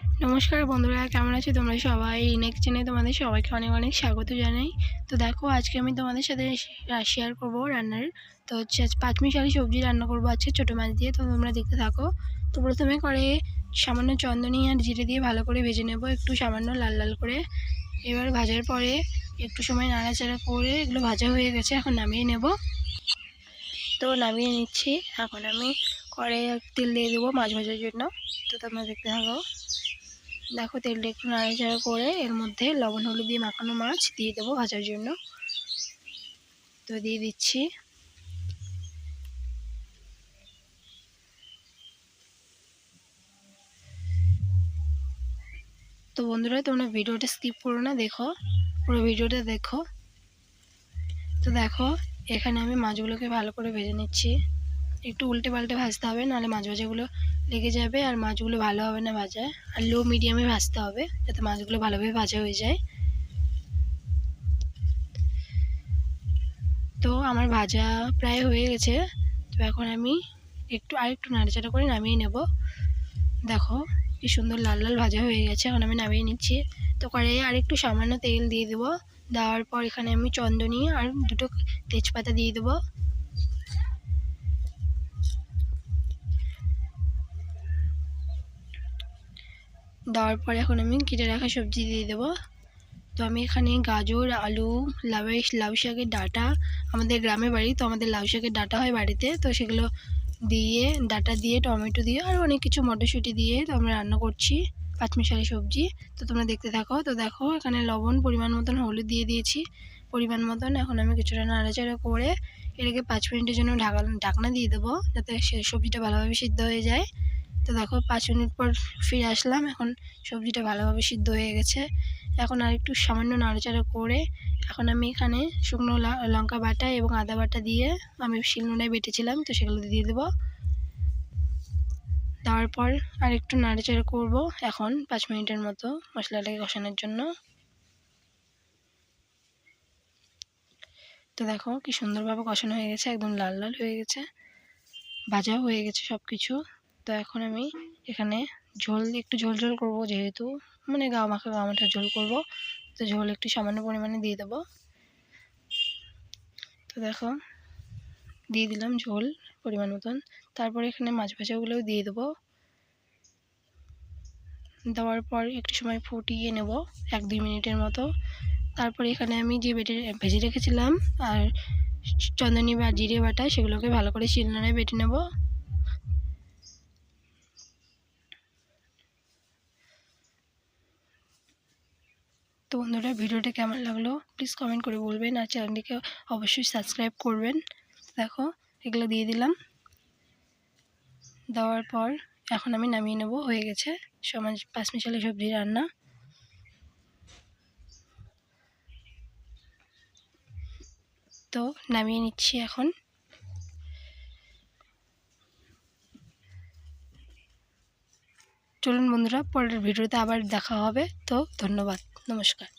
নমস্কার বন্ধুরা, কেমন আছো তোমরা সবাই? নেক্সট চ্যানেলে তোমাদের সবাইকে অনেক অনেক স্বাগত জানাই। তো দেখো, আজকে আমি তোমাদের সাথে শেয়ার করব রান্নার। তো হচ্ছে আজ পাঁচমিশালি সবজি রান্না করব আজকে ছোটো মাছ দিয়ে। তো তোমরা দেখতে থাকো। তো প্রথমে কড়াইয়ে সামান্য চন্দনী আর জিরে দিয়ে ভালো করে ভেজে নেব, একটু সামান্য লাল লাল করে। এবার ভাজার পরে একটু সময় নাড়াচাড়া করে এগুলো ভাজা হয়ে গেছে, এখন নামিয়ে নেব। তো নামিয়ে নিচ্ছি। এখন আমি কড়াইয়ে তেল দিয়ে দেবো মাছ ভাজার জন্য। তো তোমরা দেখতে থাকো। দেখো, তেলটা একটু নাড়াচাড়া করে এর মধ্যে লবণ হলুদ দিয়ে মাখানো মাছ দিয়ে দেবো ভাজার জন্য। তো দিয়ে দিচ্ছি। তো বন্ধুরা, তোমরা ভিডিওটা স্কিপ করো না, দেখো, পুরো ভিডিওটা দেখো। তো দেখো, এখানে আমি মাছগুলোকে ভালো করে ভেজে নিচ্ছি। একটু উল্টে পাল্টে ভাজতে হবে, নাহলে মাছ ভাজাগুলো লেগে যাবে আর মাছগুলো ভালো হবে না ভাজা। আর লো মিডিয়ামে ভাজতে হবে যাতে মাছগুলো ভালোভাবে ভাজা হয়ে যায়। তো আমার ভাজা প্রায় হয়ে গেছে। তো এখন আমি আরেকটু নাড়াচাড়া করে নামিয়ে নেব। দেখো, কি সুন্দর লাল লাল ভাজা হয়ে গেছে। এখন আমি নামিয়ে নিচ্ছি। তো কড়াইয়ে আরেকটু সামান্য তেল দিয়ে দেবো। দেওয়ার পর এখানে আমি চন্দনী আর দুটো তেজপাতা দিয়ে দেবো। দেওয়ার পর এখন আমি কেটে রাখা সবজি দিয়ে দেবো। তো আমি এখানে গাজর, আলু, লাউ শাকের ডাঁটা, আমাদের গ্রামে বাড়ি, তো আমাদের লাউ শাকের ডাঁটা হয় বাড়িতে, তো সেগুলো দিয়ে, ডাঁটা দিয়ে, টমেটো দিয়ে আর অনেক কিছু মটরশুঁটি দিয়ে তো আমরা রান্না করছি পাঁচমিশালি সবজি। তো তোমরা দেখতে থাকো। তো দেখো, এখানে লবণ পরিমাণ মতন, হলুদ দিয়ে দিয়েছি পরিমাণ মতন। এখন আমি কিছুটা নাড়াচাড়া করে এটাকে 5 মিনিটের জন্য ঢাকনা দিয়ে দেবো, যাতে সবজিটা ভালোভাবে সিদ্ধ হয়ে যায়। তো দেখো, 5 মিনিট পর ফিরে আসলাম। এখন সবজিটা ভালোভাবে সিদ্ধ হয়ে গেছে। এখন আর একটু সামান্য নাড়াচাড়া করে এখন আমি এখানে শুকনো লঙ্কা বাটা এবং আদা বাটা দিয়ে আমি শিলনোড়ায় বেটেছিলাম, তো সেগুলো দিয়ে দেবো। দেওয়ার পর আর একটু নাড়াচাড়া করব এখন 5 মিনিটের মতো মশলাটাকে কষানোর জন্য। তো দেখো, কি সুন্দরভাবে কষানো হয়ে গেছে, একদম লাল লাল হয়ে গেছে, ভাজাও হয়ে গেছে সব কিছু। তো এখন আমি এখানে একটু ঝোল ঝোল করবো, যেহেতু মানে গা মাখা ঝোল করব। তো ঝোল একটু সামান্য পরিমাণে দিয়ে দেবো। তো দেখো, দিয়ে দিলাম ঝোল পরিমাণ মতন। তারপরে এখানে মাছ ভাজাগুলোও দিয়ে দেবো। দেওয়ার পর একটু সময় ফুটিয়ে নেব, 1-2 মিনিটের মতো। তারপরে এখানে আমি যে ভেজে রেখেছিলাম আর চন্দনী বা জিরে বাটা, সেগুলোকে ভালো করে শিলনোড়ায় বেটে নেব। তো বন্ধুরা, ভিডিওটা কেমন লাগলো প্লিজ কমেন্ট করে বলবেন, আর চ্যানেলটিকে অবশ্যই সাবস্ক্রাইব করবেন। দেখো, এগুলো দিয়ে দিলাম। দেওয়ার পর এখন আমি নামিয়ে নেব, হয়ে গেছে পাঁচমিশালি সবজি রান্না। তো নামিয়ে নিচ্ছি এখন। চলুন বন্ধুরা, পরের ভিডিওতে আবার দেখা হবে। তো ধন্যবাদ, নমস্কার।